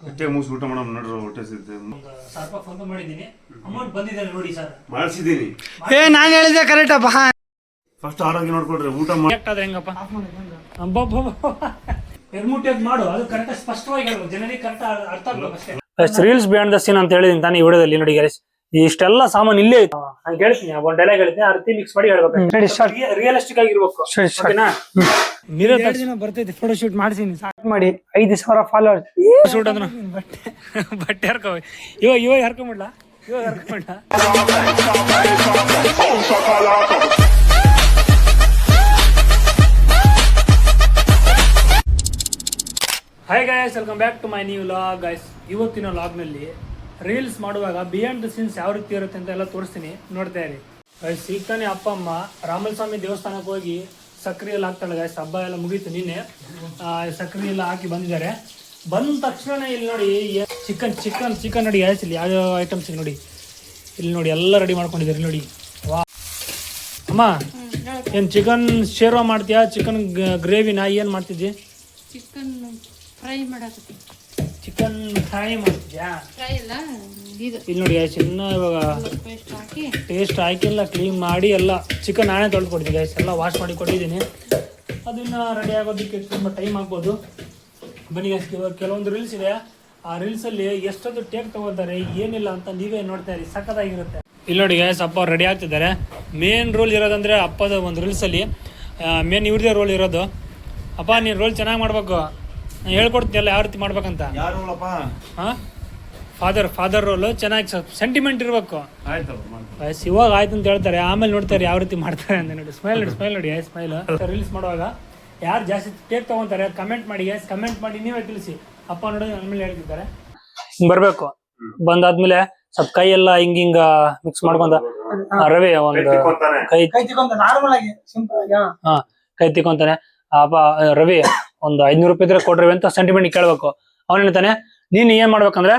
ಹೊಟ್ಟೆ ಮೂಸಿ ಊಟ ಮಾಡೋ ನೋಡ್ರಿ ಹೊಟ್ಟೆ ಸಿಗುತ್ತೆ ಸ್ವಲ್ಪ ಫೋನ್ ಮಾಡಿದ್ದೀನಿ ಅಮೌಂಟ್ ಬಂದಿದೆ ನೋಡಿ ಸರ್ ಮಾಡಿಸಿದ್ದೀನಿ ನಾನು ಹೇಳಿದೆ ಕರೆಕ್ಟ್ ಅಪ್ಪ ಫಸ್ಟ್ ಆರೋಗ್ಯ ನೋಡ್ಕೊಡ್ರಿ ಊಟ ಮಾಡಿ ಹೆಂಗಪ್ಪ ಎರ್ಮುಟ್ಟಿಯಾಗಿ ಮಾಡು ಅದು ಕರೆಕ್ಟ್ ಸ್ಪಷ್ಟವಾಗಿ ಹೇಳ್ಬೋದು ಜನರಿಗೆ ಕರೆಕ್ಟ್ ಅರ್ಥ ಆಗ್ಬೇಕು ಅಷ್ಟೇ ರೀಲ್ಸ್ ಬಿಯಾಂಡ್ ದ ಸೀನ್ ಅಂತ ಹೇಳಿದೀನಿ ತಾನೇ ಈ ವಿಡಿಯೋದಲ್ಲಿ ನೋಡಿ ಗೈಸ್ ಇಷ್ಟೆಲ್ಲ ಸಾಮಾನು ಇಲ್ಲೇ ಇತ್ತು ನಾನು ಹೇಳ್ತೀನಿ ಒಂದು ಡೈಲಾಗ್ ಹೇಳ್ತೀನಿ ಆ ರೀತಿ ಮಿಕ್ಸ್ ಮಾಡಿ ಹೇಳ್ಬೇಕು ರಿಯಲಿಸ್ಟಿಕ್ ಆಗಿರ್ಬೇಕು ಓಕೆನಾ ದಿನ ಬರ್ತೈತಿ ಫೋಟೋ ಶೂಟ್ ಮಾಡಿಸಿನಿ ಸ್ಟಾರ್ಟ್ ಮಾಡಿ 5,000 ಫಾಲೋವರ್ಸ್ ಶೂಟ್ ಅದನ್ನ ಬಟ್ಟೆ ಹರ್ಕೋ ಇವಾಗ ಹರ್ಕೊಂಬಿಡ್ಲಾ hi guys welcome back to my new vlog guys ಇವತ್ತಿನ ವ್ಲಾಗ್ನಲ್ಲಿ ರೀಲ್ಸ್ ಮಾಡುವಾಗ ಬಿಯಾಂಡ್ ದ ಸೀನ್ಸ್ ಯಾವ ರೀತಿ ಇರುತ್ತೆ ಅಂತ ಎಲ್ಲ ತೋರಿಸ್ತೀನಿ ನೋಡ್ತಾ ಇರಿ ಗೈಸ್ ಈಗ ತಾನೇ ಅಪ್ಪ ಅಮ್ಮ ರಾಮಲ್ ಸ್ವಾಮಿ ದೇವಸ್ಥಾನಕ್ಕೆ ಹೋಗಿ ಸಕ್ರೆ ಎಲ್ಲ ಹಾಕ್ತಾಳೆ ಗೈಸ್ ಹಬ್ಬ ಎಲ್ಲ ಮುಗೀತು ನಿನ್ನೆ ಸಕ್ರೆ ಎಲ್ಲ ಹಾಕಿ ಬಂದಿದ್ದಾರೆ ಬಂದ ತಕ್ಷಣ ಇಲ್ಲಿ ನೋಡಿ ಚಿಕನ್ ನೋಡಿ ಗೈಸ್ ಇಲ್ಲಿ ಯಾವ್ಯಾವ ಐಟಮ್ಸ್ ನೋಡಿ ಇಲ್ಲಿ ನೋಡಿ ಎಲ್ಲ ರೆಡಿ ಮಾಡ್ಕೊಂಡಿದ್ದಾರೆ ನೋಡಿ ವಾ ಅಮ್ಮ ಏನು ಚಿಕನ್ ಶೇರ್ವಾ ಮಾಡ್ತೀಯಾ ಚಿಕನ್ ಗ್ರೇವಿನ ಏನು ಮಾಡ್ತಿದ್ದಿ ಚಿಕನ್ ಫ್ರೈ ಮಾಡಕತ್ತಿ ಚಿಕನ್ ಫ್ರೈ ಮಾಡ್ತಿದ್ಯಾ ಫ್ರೈ ಅಲ್ಲ ಇಲ್ಲಿ ನೋಡಿ ಚಿನ್ನ ಇವಾಗ ಪೇಸ್ಟ್ ಹಾಕಿ ಟೇಸ್ಟ್ ಹಾಕಿಲ್ಲ ಕ್ಲೀನ್ ಮಾಡಿ ಎಲ್ಲ ಚಿಕನ್ ನಾನೇ ತೊಳೆದು ಕೊಡ್ತೀನಿ ಗೈಸ್ ಎಲ್ಲ ವಾಶ್ ಮಾಡಿ ಕೊಟ್ಟಿದ್ದೀನಿ ಅದನ್ನು ರೆಡಿ ಆಗೋದಕ್ಕೆ ತುಂಬ ಟೈಮ್ ಆಗ್ಬೋದು ಬನ್ನಿ ಗೈಸ್ ಇವಾಗ ಕೆಲವೊಂದು ರೀಲ್ಸ್ ಇದೆ ಆ ರೀಲ್ಸಲ್ಲಿ ಎಷ್ಟೊಂದು ಟೇಕ್ ತಗೋತಾರೆ ಏನಿಲ್ಲ ಅಂತ ನೀವೇ ನೋಡ್ತಾ ಇರಿ ಸಖತ್ತಾಗಿರುತ್ತೆ ಇಲ್ಲಿ ನೋಡಿ ಗೈಸ್ ಅಪ್ಪ ಅವ್ರು ರೆಡಿ ಆಗ್ತಿದ್ದಾರೆ ಮೇನ್ ರೋಲ್ ಇರೋದಂದರೆ ಅಪ್ಪದ ಒಂದು ರೀಲ್ಸಲ್ಲಿ ಮೇನ್ ಇವ್ರದೇ ರೋಲ್ ಇರೋದು ಅಪ್ಪ ನೀನು ರೋಲ್ ಚೆನ್ನಾಗಿ ಮಾಡ್ಬೇಕು ನಾನು ಹೇಳ್ಕೊಡ್ತೀನಲ್ಲ ಯಾವ ರೀತಿ ಮಾಡ್ಬೇಕಂತ ಹಾಂ ಫಾದರ್ ರೋಲು ಚೆನ್ನಾಗಿ ಸೆಂಟಿಮೆಂಟ್ ಇರಬೇಕು ವಯಸ್ಸು ಇವಾಗ ಆಯ್ತು ಅಂತ ಹೇಳ್ತಾರೆ ಆಮೇಲೆ ನೋಡ್ತಾರೆ ಯಾವ ರೀತಿ ಮಾಡ್ತಾರೆ ಅಂತ ನೋಡಿ ಸ್ಮೈಲ್ ನೋಡಿ ಸ್ಮೈಲ್ ರೀಲ್ಸ್ ಮಾಡುವಾಗ ಯಾರು ಜಾಸ್ತಿ ಟೇಕ್ ತೊಗೊತಾರೆ ಕಮೆಂಟ್ ಮಾಡಿ ಕಮೆಂಟ್ ಮಾಡಿ ನೀವೇ ತಿಳಿಸಿ ಅಪ್ಪ ನೋಡಿ ನನ್ನ ಮೇಲೆ ಹೇಳ್ತಿದ್ದಾರೆ ಬರಬೇಕು ಬಂದಾದ್ಮೇಲೆ ಸ್ವಲ್ಪ ಕೈ ಎಲ್ಲ ಹಿಂಗ ಮಿಕ್ಸ್ ಮಾಡ್ಕೊಂಡ ರವೆ ಒಂದು ಕೈ ಕೈ ತಿಕ್ಕೊಂತಾನೆ ಅಪ್ಪ ರವಿ ಒಂದು 500 ರೂಪಾಯಿ ಇದ್ರೆ ಕೊಡ್ರಿ ಅಂತ ಸೆಂಟಿಮೆಂಟ್ ಕೇಳ್ಬೇಕು ಅವ್ನು ಹೇಳ್ತಾನೆ ನೀನ್ ಏನ್ ಮಾಡ್ಬೇಕಂದ್ರೆ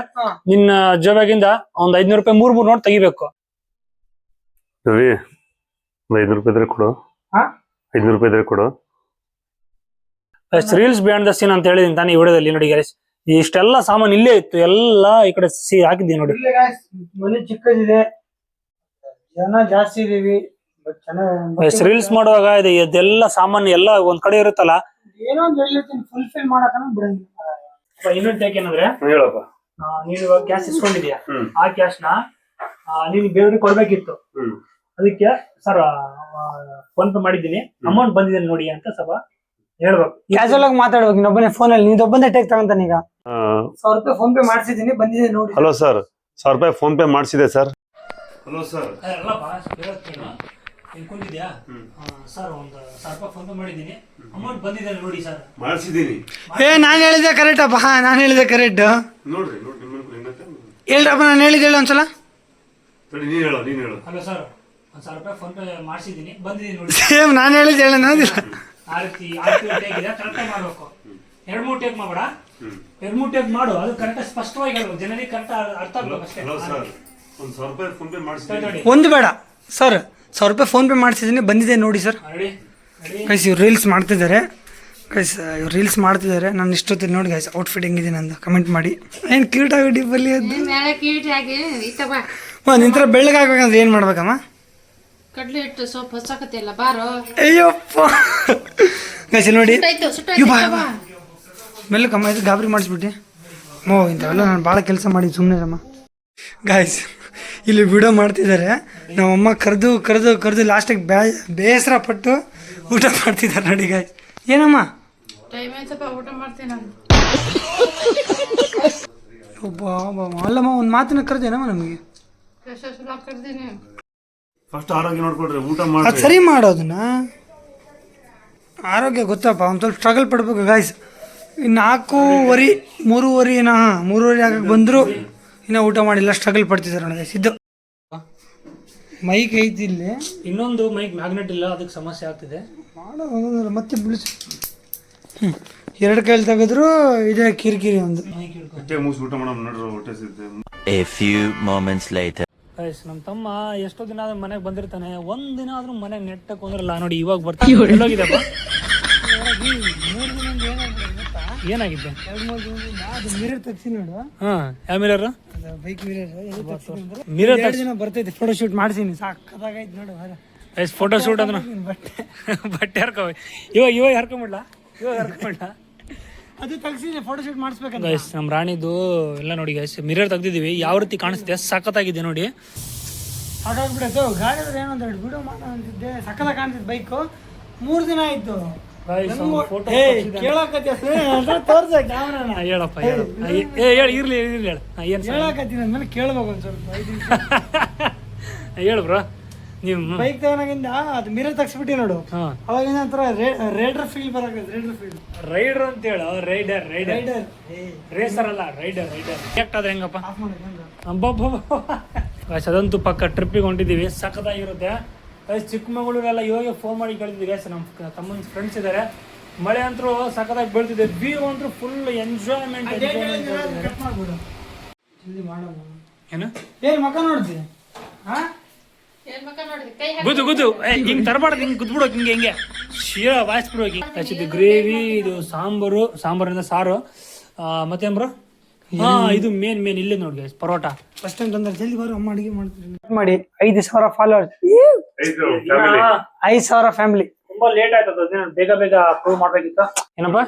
ನಿನ್ನ ಜೋಬ್ಯಾಗಿಂದ ಒಂದ್ 500 ರೂಪಾಯಿ ಮೂರ್ ನೋಟ್ ತೆಗಿಬೇಕು ರವಿ 500 ರೂಪಾಯಿ ಇದ್ರೆ ಕೊಡು 500 ರೂಪಾಯಿ ಇದ್ರೆ ಕೊಡು ರೀಲ್ಸ್ ಬಿಯಾಂಡ್ ದ ಸೀನ್ ಅಂತ ಹೇಳಿದೀನಿ ತಾನೇ ಈ ವಿಡಿಯೋದಲ್ಲಿ ನೋಡಿ ಗೈಸ್ ಇಷ್ಟೆಲ್ಲ ಸಾಮಾನು ಇಲ್ಲೇ ಇತ್ತು ಎಲ್ಲ ಈ ಕಡೆ ಹಾಕಿದ್ದೀನಿ ನೋಡಿ ಮನೆ ಚಿಕ್ಕದಿದೆ ಜನ ಜಾಸ್ತಿ ಇದೀವಿ ರೀಲ್ಸ್ ಮಾಡುವಾಗ ಇದೆಲ್ಲ ಸಾಮಾನು ಎಲ್ಲ ಒಂದ್ ಕಡೆ ಇರುತ್ತಲ್ಲ ಏನೋ ಒಂದು ಹೇಳಿರ್ತೀನಿ ಫುಲ್ಫಿಲ್ ಮಾಡಕನ ಬಿಡಂಗಿಲ್ಲ ಇನ್ನೊಂದು ಟೇಕ್ ಏನಂದ್ರೆ ಹೇಳಪ್ಪ ನೀನು ಇವಾಗ ಕ್ಯಾಶ್ ಇಸ್ಕೊಂಡಿದ್ಯಾ ಆ ಕ್ಯಾಶ್ ನ ನೀನ್ ಬೇರೆಯವ್ರಿಗೆ ಕೊಡ್ಬೇಕಿತ್ತು ಅದಕ್ಕೆ ಸರ್ ಫೋನ್ ಪೇ ಮಾಡಿದ್ದೀನಿ ಅಮೌಂಟ್ ಬಂದಿದೆ ನೋಡಿ ಅಂತ ಸ್ವಲ್ಪ ಹೇಳ್ಬೇಕು ಕ್ಯಾಶುವಲ್ ಆಗಿ ಮಾತಾಡ್ಬೇಕು ಇನ್ನೊಬ್ಬನೇ ಫೋನ್ ಅಲ್ಲಿ ನೀನೊಬ್ಬಂದೇ ಟೇಕ್ ತಗೊಂತಾನ ಈಗ 100 ರೂಪಾಯಿ ಫೋನ್ ಪೇ ಮಾಡಿಸಿದೀನಿ ಬಂದಿದೆ ನೋಡಿ ಹಲೋ ಸರ್ 100 ರೂಪಾಯಿ ಫೋನ್ ಪೇ ಮಾಡಿಸಿದೆ ಸರ್ ಹಲೋ ಸರ್ ಕುಂತಿದ್ಯಾ ಸರ್ ಒಂದು 100 ರೂಪಾಯಿ ಫೋನ್ ಪೇ ಮಾಡಿದ್ದೀನಿ ಅಮೌಂಟ್ ಬಂದಿದೆ ನೋಡಿ ಸರ್ ಮಾಡಿಸಿದ್ದೀನಿ ನಾನು ಹೇಳಿದೆ ಕರೆಕ್ಟ್ ಅಪ್ಪ ನಾನು ಹೇಳಿದೆ ಕರೆಕ್ಟ್ ನೋಡ್ರಿ ಹೇಳ್ರಪ್ಪ ನಾನು ಹೇಳಿದೆ ಹೇಳಿ ಒಂದ್ಸಲ ನೀನ್ ಹೇಳು ಹಲೋ ಸರ್ ಒಂದು 100 ರೂಪಾಯಿ ಫೋನ್ ಪೇ ಮಾಡಿಸಿದ್ದೀನಿ ಬಂದಿದ್ದೀನಿ ನೋಡಿ ಸೇಮ್ ನಾನು ಹೇಳಿದೆ ಹೇಳೋದಿಲ್ಲ ಆ ರೀತಿ ಟೇಕ್ ಇದೆ ಕರೆಕ್ಟಾಗಿ ಮಾಡ್ಬೇಕು 2-3 ಟೇಕ್ ಮಾಡಬೇಡ 2-3 ಟೇಕ್ ಮಾಡು ಅದು ಕರೆಕ್ಟ್ ಸ್ಪಷ್ಟವಾಗಿ ಹೇಳ್ಬೇಕು ಜನರಿಗೆ ಕರೆಕ್ಟ್ ಅರ್ಥ ಆಗ್ಬೇಕು ಅಷ್ಟೇ ಒಂದು 100 ರೂಪಾಯಿ ಫೋನ್ ಪೇ ಮಾಡಿಸಿದ್ದೀನಿ ಒಂದು ಬೇಡ ಸರ್ 100 ರೂಪಾಯಿ ಫೋನ್ ಪೇ ಮಾಡಿಸಿದ್ದೀನಿ ಬಂದಿದೆ ನೋಡಿ ಸರ್ ಗೈಸ್ ಇವ್ರು ರೀಲ್ಸ್ ಮಾಡ್ತಿದ್ದಾರೆ ನಾನು ಇಷ್ಟೊತ್ತಿಗೆ ನೋಡಿ ಗೈಸ್ ಔಟ್ಫಿಟ್ ಹೆಂಗಿದೆ ನಂದು ಕಮೆಂಟ್ ಮಾಡಿ ಏನು ಕ್ಯೂಟ್ ಆಗಿ ಬಲ್ಲಿ ಅದು ನಿಂತರ ಬೆಳ್ಳಗೆ ಆಗ್ಬೇಕಂದ್ರೆ ಏನು ಮಾಡ್ಬೇಕಮ್ಮ ಕಡ್ಲೆ ಹಿಟ್ಟು ಸೊಪ್ಪು ಹಚ್ಚಾಕತ್ತಿಲ್ಲ ಬಾರೋ ಅಯ್ಯಪ್ಪ ಗೈಸ್ ನೋಡಿ ಮೆಲ್ಲಕಮ್ಮ ಇದು ಗಾಬರಿ ಮಾಡಿಸ್ಬಿಟ್ಟು ಇಂಥವೆಲ್ಲ ನಾನು ಭಾಳ ಕೆಲಸ ಮಾಡಿ ಸುಮ್ಮನೆ ಗಾಯ್ಸ್ ಇಲ್ಲಿ ವಿಡಿಯೋ ಮಾಡ್ತಿದ್ದಾರೆ ನಮ್ಮಮ್ಮ ಕರೆದು ಲಾಸ್ಟಿಗೆ ಬೇಸರ ಪಟ್ಟು ಊಟ ಮಾಡ್ತಿದ್ದಾರೆ ನೋಡಿ ಗಾಯ್ಸ್ ಏನಮ್ಮ ಟೈಮ್ ಆಯ್ತಪ್ಪ ಊಟ ಮಾಡ್ತೀನಿ ನಾನು ಅಲ್ಲಮ್ಮ ಒಂದು ಮಾತಿನ ಕರೆದೇನಮ್ಮ ನಮಗೆ ಕರ್ದೀನಿ ಫಸ್ಟ್ ಆರೋಗ್ಯ ನೋಡ್ಕೊಡ್ರಿ ಊಟ ಮಾಡಿ ಅದು ಸರಿ ಮಾಡೋದನ್ನ ಆರೋಗ್ಯ ಗೊತ್ತಪ್ಪ ಒಂದು ಸ್ವಲ್ಪ ಸ್ಟ್ರಗಲ್ ಪಡ್ಬೇಕು ಗಾಯ್ಸ್ 3:30 ಆಗಕ್ಕೆ ಬಂದರು ಇನ್ನೂ ಊಟ ಮಾಡಿಲ್ಲ ಸ್ಟ್ರಗಲ್ ಪಡ್ತಿದ್ದಾರೆ ನೋಡಿ ಗಾಯ್ಸ್ ಇದು ಮೈಕ್ ಐತಿ ಇಲ್ಲಿ ಇನ್ನೊಂದು ಮೈಕ್ ಮ್ಯಾಗ್ನೆಟ್ ಇಲ್ಲ ಅದಕ್ಕೆ ಸಮಸ್ಯೆ ಆಗ್ತಿದೆ ಮಾಡೋ ಮತ್ತೆ ಬಿಳಿಸಿ 2 ಕೈಲಿ ತೆಗೆದ್ರು ಇದೇ ಕಿರಿಕಿರಿ ಒಂದು ಹೊಟ್ಟೆ ಮೂಸಿ ಊಟ ಮಾಡೋ ನೋಡ್ರಿ ಹೊಟ್ಟೆ ಸಿಗುತ್ತೆ A few moments later ನಮ್ಮ ತಮ್ಮ ಎಷ್ಟೋ ದಿನ ಆದ್ರೂ ಮನೆಗೆ ಬಂದಿರ್ತಾನೆ ಒಂದಿನ ಆದ್ರೂ ಮನೆಗೆ ನೆಟ್ಟಕ್ಕೆ ಕುಂದ್ರಲ್ಲ ನೋಡಿ ಇವಾಗ ಬರ್ತಾನೆ ಎಲ್ಲೋಗಿದಪ್ಪ 3 ದಿನ ಏನಾಗ್ತದೆ ಗೊತ್ತಾ ಏನಾಗಿದೆ? 2-3 ದಿನದಿಂದ ಅದು ಮಿರರ್ ತೆಗ್ಸಿ ನೋಡು. ಹಾಂ, ಯಾವ ಮಿರರ್? ಬೈಕ್ ಮಿರರ್ ಮಿರರ್ 2 ದಿನ ಬರ್ತೈತೆ. ಫೋಟೋ ಶೂಟ್ ಮಾಡ್ಸೀನಿ, ಸಾಕದಾಗೈತೆ ನೋಡು. ಫೋಟೋ ಶೂಟ್ ಅಂದ್ರೆ ಬಟ್ಟೆ ಬಟ್ಟೆ ಹರ್ಕೊ ಇವಾಗ ಹರ್ಕೊಂಬಿಡ್ಲ ಅದು ತೆಗ್ಸಿನಿ, ಫೋಟೋ ಶೂಟ್ ಮಾಡಿಸ್ಬೇಕಂತ. ಗೈಸ್ ನಮ್ಮ ರಾಣಿದು ಎಲ್ಲ ನೋಡಿ ಗೈಸ್, ಮಿರರ್ ತೆಗ್ದಿದ್ದೀವಿ. ಯಾವ ರೀತಿ ಕಾಣಿಸ್ತಿದೆ, ಸಖತ್ತಾಗಿದೆ ನೋಡಿ. ಸಾಕಾಗ್ಬಿಡೈತು. ಗಾಡಿ ಅಂದ್ರೆ ಏನಂತ ಹೇಳಿ ವಿಡಿಯೋ ಮಾಡೋ ಅಂತಿದ್ದೆ, ಸಕ್ಕದಾಗ ಕಾಣ್ತಿದ್ದು ಬೈಕು. 3 ದಿನ ಆಯ್ತು. ತೋರ್ಸ ಕ್ಯಾಮ್ರಾನ. ಹೇಳಪ್ಪ ಹೇಳು. ಇರ್ಲಿ ಹೇಳು. ಏನು ಹೇಳಕತ್ತೀನಿ ಅಂದ್ಮೇಲೆ ಕೇಳ್ಬೇಕು ಒಂದು ಸ್ವಲ್ಪ 5 ನಿಮಿಷ. ಹೇಳು ಬ್ರೋ. ನೀವು ಬೈಕ್ ತಗೋನಾಗಿಂದ ಅದು ಮಿರರ್ ತೆಗ್ಸ್ಬಿಟ್ಟಿ ನೋಡು. ಹಾಂ, ಅವಾಗಿಂದ ಒಂಥರ ರೇಡರ್ ಫೀಲ್ ಬರಕೈತೆ. ರೈಡರ್ ಅಂತ ಹೇಳು. ರೈಡರ್ ರೈಡರ್ ರೇಸರ್ ಅಲ್ಲ, ರೈಡರ್ ರಿಯಾಕ್ಟ್ ಆದ್ರೆ ಹೆಂಗಪ್ಪ? ಆಫ್ ಮಾಡಿ ಗೈಸ್ ಅದಂತೂ ಪಕ್ಕ ಟ್ರಿಪ್ಪಿಗೆ ಹೊಂಟಿದ್ದೀವಿ, ಸಖತ್ತಾಗಿರುತ್ತೆ ಗೈಸ್. ಚಿಕ್ಕಮಗಳೂರೆಲ್ಲ ಇವಾಗ ಫೋನ್ ಮಾಡಿ ಕೇಳಿದ್ವಿ ಗೈಸ್. ನಮ್ಮ ತಮ್ಮನ ಫ್ರೆಂಡ್ಸ್ ಇದ್ದಾರೆ. ಮಳೆ ಅಂತೂ ಸಖತ್ತಾಗಿ ಬೀಳ್ತಿದೆ, ವ್ಯೂ ಅಂತೂ ಫುಲ್ ಎಂಜಾಯ್ಮೆಂಟ್. ಏನು ಏನ್ ಮಕ್ಕ ನೋಡ್ತೀನಿ? ಏನ್ ಮಕ್ಕ ನೋಡಿದ್ರಿ? ಕೈ ಗುದ್ದು ಹಿಂಗೆ ತರಬಾರ್ದು, ಹಿಂಗೆ ಗುದ್ಬಿಡೋ ಹಿಂಗೆ ಶೀರ ವಾಯಿಸ್ಬಿಡ್ಬೇಕು. ಇದು ಗ್ರೇವಿ, ಇದು ಸಾಂಬಾರಿಂದ ಸಾರು. ಮತ್ತೇನ್ ಬ್ರೋ? ಇದು ಮೇನ್ ಇಲ್ಲಿ ನೋಡಿ ಗೈಸ್, ಪರೋಟ. ಫಸ್ಟ್ ಟೈಮ್ ತಂದ್ರೆ ಜಲ್ದಿ ಬರೋ, ಅಮ್ಮ ಅಡಿಗೆ ಮಾಡ್ತೀನಿ ಮಾಡಿ. 5,000 ಫಾಲೋವರ್ಸ್, 5,000 ಫ್ಯಾಮಿಲಿ. ತುಂಬಾ ಲೇಟ್ ಆಯ್ತದ, ಬೇಗ ಪ್ರೂವ್ ಮಾಡ್ಬೇಕಿತ್ತು. ಏನಪ್ಪ?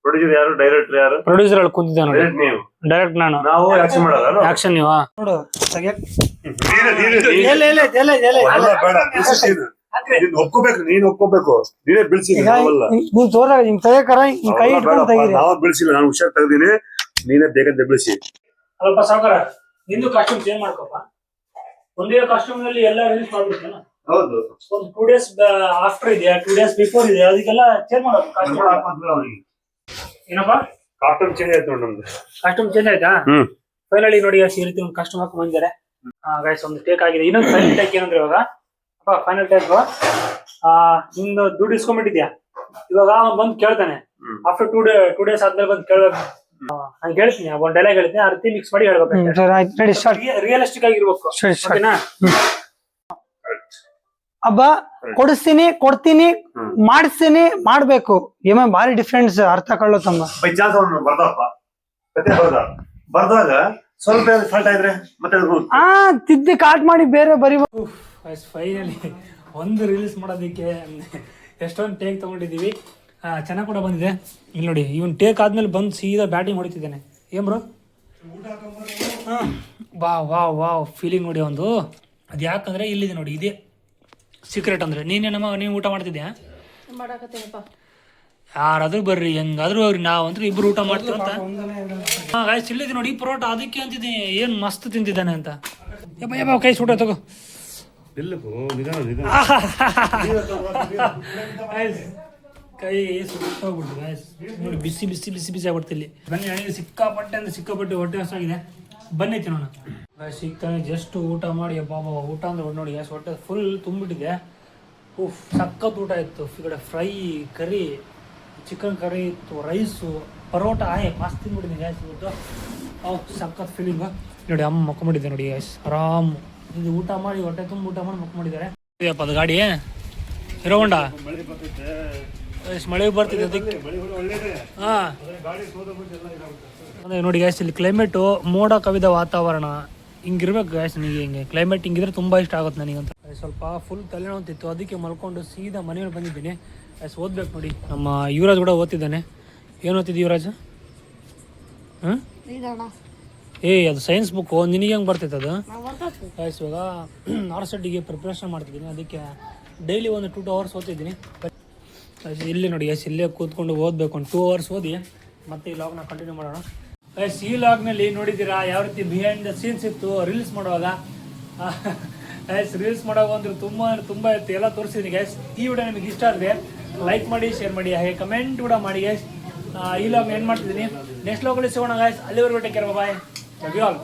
ಪ್ರೊಡ್ಯೂಸರ್ ಯಾರು, ಡೈರೆಕ್ಟರ್ ಯಾರು? ಪ್ರೊಡ್ಯೂಸರ್ ಅಲ್ಲಿ ಕುಂತಿದ್ದೆ ನೋಡಿ. ನೀವು ಡೈರೆಕ್ಟ್ ನಾನು. ನಾವು ಆಕ್ಷನ್ ಮಾಡಲ್ಲ. ಆಕ್ಷನ್ ನೀವು ನೋಡು ಒಪ್ಕೋಬೇಕು, ನೀನ್ ಒಪ್ಕೋಬೇಕು. ನೀನೇ ಬೆಳೆಸಿಲ್ಲ, ನೀವು ತೋರ ಹಿಂಗ್ ತೆಗಿಯಕರ ಹಿಂಗ್ ಕೈ ಇಟ್ಕೊಂಡು ತೆಗೀರಿ. ನಾವು ಬೆಳೆಸಿಲ್ಲ, ನಾನು ಹುಷಾರ್ ತೆಗ್ದೀನಿ. ನೀನೇ ಬೇಗ ಬೆಳೆಸಿ. ಅಲ್ಪ ಸಾವುಕಾರ, ನಿಂದು ಕಾಸ್ಟ್ಯೂಮ್ ಚೇಂಜ್ ಮಾಡ್ಕೊಪ್ಪ. ಒಂದೇ ಕಾಸ್ಟ್ಯೂಮ್ ನಲ್ಲಿ ಎಲ್ಲ ರಿಲೀಸ್ ಮಾಡ್ಬಿಡ್ತೇನೆ. ಹೌದು, ಒಂದು 2 days ಆಫ್ಟರ್ ಇದೆ, 2 days ಬಿಫೋರ್ ಇದೆ, ಅದಕ್ಕೆಲ್ಲ ಚೇಂಜ್ ಮಾಡೋದು ಕಾಸ್ಟ್ಯೂಮ್. ಏನಪ್ಪ? ಕಾಸ್ಟ್ಯೂಮ್ ಚೇಂಜ್ ಆಯ್ತು ನೋಡಿ ನಮ್ದು. ಕಾಸ್ಟ್ಯೂಮ್ ಚೇಂಜ್ ಆಯ್ತಾ? ಫೈನಲಿ ನೋಡಿ ಈ ರೀತಿ ಒಂದು ಕಾಸ್ಟ್ಯೂಮ್ ಹಾಕಿ ಬಂದಿದ್ದಾರೆ ಗೈಸ್. ಒಂದು ಟೇಕ್ ಆಗಿದೆ. ಇನ್ನೊಂದು ಫೈನಲ್ ಟೇಕ್ ಏನಂದ್ರೆ ಇವಾಗ ಫೈನಲ್ ಟೇಕ್ ನಿಂದು ದುಡ್ಡು ಇಸ್ಕೊಂಡ್ಬಿಟ್ಟಿದ್ಯಾ. ಇವಾಗ ಅವ್ನು ಬಂದು ಕೇಳ್ತಾನೆ. ಆಫ್ಟರ್ 2 days ಆದ್ಮೇಲೆ ಬಂದು ಕೇಳ್ಬೇಕು. ನಾನು ಹೇಳ್ತೀನಿ, ಒಂದು ಡೈಲಾಗ್ ಹೇಳ್ತೀನಿ, ಆ ರೀತಿ ಮಿಕ್ಸ್ ಮಾಡಿ ಹೇಳ್ಬೇಕು. ರಿಯಲಿಸ್ಟಿಕ್ ಆಗಿರ್ಬೇಕು. ಓಕೆನಾ? ಹಬ್ಬ ಕೊಡಿಸ್ತೀನಿ, ಕೊಡ್ತೀನಿ, ಮಾಡಿಸ್ತೀನಿ, ಮಾಡ್ಬೇಕು. ಏಮ ಭಾರಿ ಡಿಫ್ರೆನ್ಸ್ ಅರ್ಥ ಕೊಳ್ಳೋ ತಮ್ಮ. ಬೈ ಚಾನ್ಸ್ ಅವ್ನು ಬರ್ದಪ್ಪ, ಕತೆ ಬರ್ದಾಗ ಸ್ವಲ್ಪ ಫಾಲ್ಟ್ ಆಯ್ದ್ರೆ ಮತ್ತೆ ತಿದ್ದಿ ಕಾಟ್ ಮಾಡಿ ಬೇರೆ ಬರಿಬೇಕು. ಫೈನಲಿ ಒಂದು ರಿಲೀಸ್ ಮಾಡೋದಕ್ಕೆ ಎಷ್ಟೊಂದು ಟೇಕ್ ತಗೊಂಡಿದ್ದೀವಿ. ಚೆನ್ನಾಗಿ ಕೂಡ ಬಂದಿದೆ. ಇಲ್ಲಿ ನೋಡಿ, ಇವನ್ ಟೇಕ್ ಆದ್ಮೇಲೆ ಬಂದು ಸೀದಾ ಬ್ಯಾಟಿಂಗ್ ಹೊಡಿತಿದ್ದಾನೆ. ಏನ್ ಬ್ರೋ? ವಾವ್ ಫೀಲಿಂಗ್ ನೋಡಿ ಒಂದು. ಅದು ಯಾಕಂದ್ರೆ ಇಲ್ಲಿದೆ ನೋಡಿ, ಇದೇ ಸೀಕ್ರೆಟ್. ಅಂದ್ರೆ ನೀನು ಊಟ ಮಾಡ್ತಿದ್ಯಾ? ಮಾಡಾಕತ್ತೀನಪ್ಪ. ಯಾರಾದ್ರೂ ಬರ್ರಿ, ಹೆಂಗಾದ್ರೂ ಅವ್ರಿ, ನಾವಂದ್ರೂ ಇಬ್ರು ಊಟ ಮಾಡ್ತೀವಿ ಅಂತ. ಗಾಯ್ಸ್ ಇಲ್ಲಿದೆ ನೋಡಿ ಪರೋಟ, ಅದಕ್ಕೆ ಅಂತಿದ್ದೀನಿ ಏನ್ ಮಸ್ತ್ ತಿಂತಿದ್ದಾನೆ ಅಂತ. ಯಪ್ಪ ಕೈ ಸುಟ ತಗೋ. ಕೈ ಸುಟ್ಟೋಗ್ಬಿಡ್ತು ಗಾಯ್ಸ್. ನೋಡಿ ಬಿಸಿ ಆಗ್ಬಿಡ್ತಿಲ್ಲಿ. ಬನ್ನಿ ನನಗೆ ಸಿಕ್ಕಾಪಟ್ಟೆ ಹೊಟ್ಟೆ ಹಸಾಗಿದೆ. ಬನ್ನಿ ತಿನ್ನೋಣ. ಸಿಗ್ತಾನೆ ಜಸ್ಟ್ ಊಟ ಮಾಡಿ. ಬಾಬಾ ಊಟ ಅಂದ್ರೆ ನೋಡಿ ಗ್ಯಾಸ್, ಹೊಟ್ಟೆ ಫುಲ್ ತುಂಬಿಟ್ಟಿದೆ. ಸಖತ್ ಊಟ ಇತ್ತು. ಈ ಕಡೆ ಫ್ರೈ, ಕರಿ, ಚಿಕನ್ ಕರಿ ಇತ್ತು, ರೈಸು, ಪರೋಟ. ಮಸ್ತ್ ತಿಂದ್ಬಿಟ್ಟಿದ್ದೀನಿ ಗ್ಯಾಸ್ ಇವತ್ತು. ಸಖತ್ ಫೀಲಿಂಗು ನೋಡಿ. ಅಮ್ಮ ಮಕ್ಕೊಂಡಿದ್ದೆ ನೋಡಿ ಗ್ಯಾಸ್, ಆರಾಮ್. ಇದು ಊಟ ಮಾಡಿ ಹೊಟ್ಟೆ ತುಂಬ ಊಟ ಮಾಡಿ ಮಕ್ಕೊಂಡಿದ್ದಾರೆ. ಇದೆಯಪ್ಪ ಅದು ಗಾಡಿ ಹೀರೋ ಹೋಂಡಾ. ಮಳೆ ಬರ್ತಿದೆ ಅದಕ್ಕೆ. ಅದೇ ನೋಡಿ ಗ್ಯಾಸ್, ಇಲ್ಲಿ ಕ್ಲೈಮೇಟು ಮೋಡ ಕವಿದ ವಾತಾವರಣ ಹಿಂಗಿರ್ಬೇಕು ಗ್ಯಾಸ್. ನನಗೆ ಹಿಂಗೆ ಕ್ಲೈಮೇಟ್ ಹಿಂಗಿದ್ರೆ ತುಂಬ ಇಷ್ಟ ಆಗುತ್ತೆ ನನಗಂತ. ಸ್ವಲ್ಪ ಫುಲ್ ತಲೆನೋತಿತ್ತು, ಅದಕ್ಕೆ ಮಲ್ಕೊಂಡು ಸೀದಾ ಮನೆಯಲ್ಲಿ ಬಂದಿದ್ದೀನಿ ಗ್ಯಾಸ್. ಓದ್ಬೇಕು ನೋಡಿ. ನಮ್ಮ ಯುವರಾಜ್ ಕೂಡ ಓದ್ತಿದ್ದಾನೆ. ಏನು ಓದ್ತಿದ್ದಿ ಯುವರಾಜ್? ಅದು ಸೈನ್ಸ್ ಬುಕ್ಕು. ನಿನಗೆ ಹೆಂಗೆ ಬರ್ತೈತೆ ಅದು ಗ್ಯಾಸ್? ಇವಾಗ RSETಗೆ ಪ್ರಿಪ್ರೇಷನ್ ಮಾಡ್ತಿದ್ದೀನಿ, ಅದಕ್ಕೆ ಡೈಲಿ ಒಂದು 2 hours ಓದ್ತಿದ್ದೀನಿ. ಇಲ್ಲಿ ನೋಡಿ ಗ್ಯಾಸ್, ಇಲ್ಲೇ ಕೂತ್ಕೊಂಡು ಓದಬೇಕು. ಒಂದು 2 hours ಓದಿ ಮತ್ತೆ ಈ ಲಾಗ್ನ ಕಂಟಿನ್ಯೂ ಮಾಡೋಣ. ಗೈಸ್ ಈ ಲಾಗ್ನಲ್ಲಿ ನೋಡಿದ್ದೀರಾ ಯಾವ ರೀತಿ ಬಿಹೈಂಡ್ ದ ಸೀನ್ಸ್ ಇತ್ತು ರೀಲ್ಸ್ ಮಾಡುವಾಗ. ಗೈಸ್ ರೀಲ್ಸ್ ಮಾಡುವಾಗ ಅಂದ್ರೆ ತುಂಬ ಇತ್ತು, ಎಲ್ಲ ತೋರಿಸಿದ್ದೀನಿ ಗೈಸ್. ಈ ವಿಡಿಯೋ ನಿಮಗೆ ಇಷ್ಟ ಆದರೆ ಲೈಕ್ ಮಾಡಿ, ಶೇರ್ ಮಾಡಿ, ಹಾಗೆ ಕಮೆಂಟ್ ಕೂಡ ಮಾಡಿ ಗೈಸ್. ಈ ಲಾಗ್ನ ಏನು ಮಾಡ್ತಿದ್ದೀನಿ, ನೆಕ್ಸ್ಟ್ ಲಾಗಲ್ಲಿ ಸಿಗೋಣ ಗೈಸ್. ಅಲ್ಲಿವರೆಗೂ take care, bye, love you all.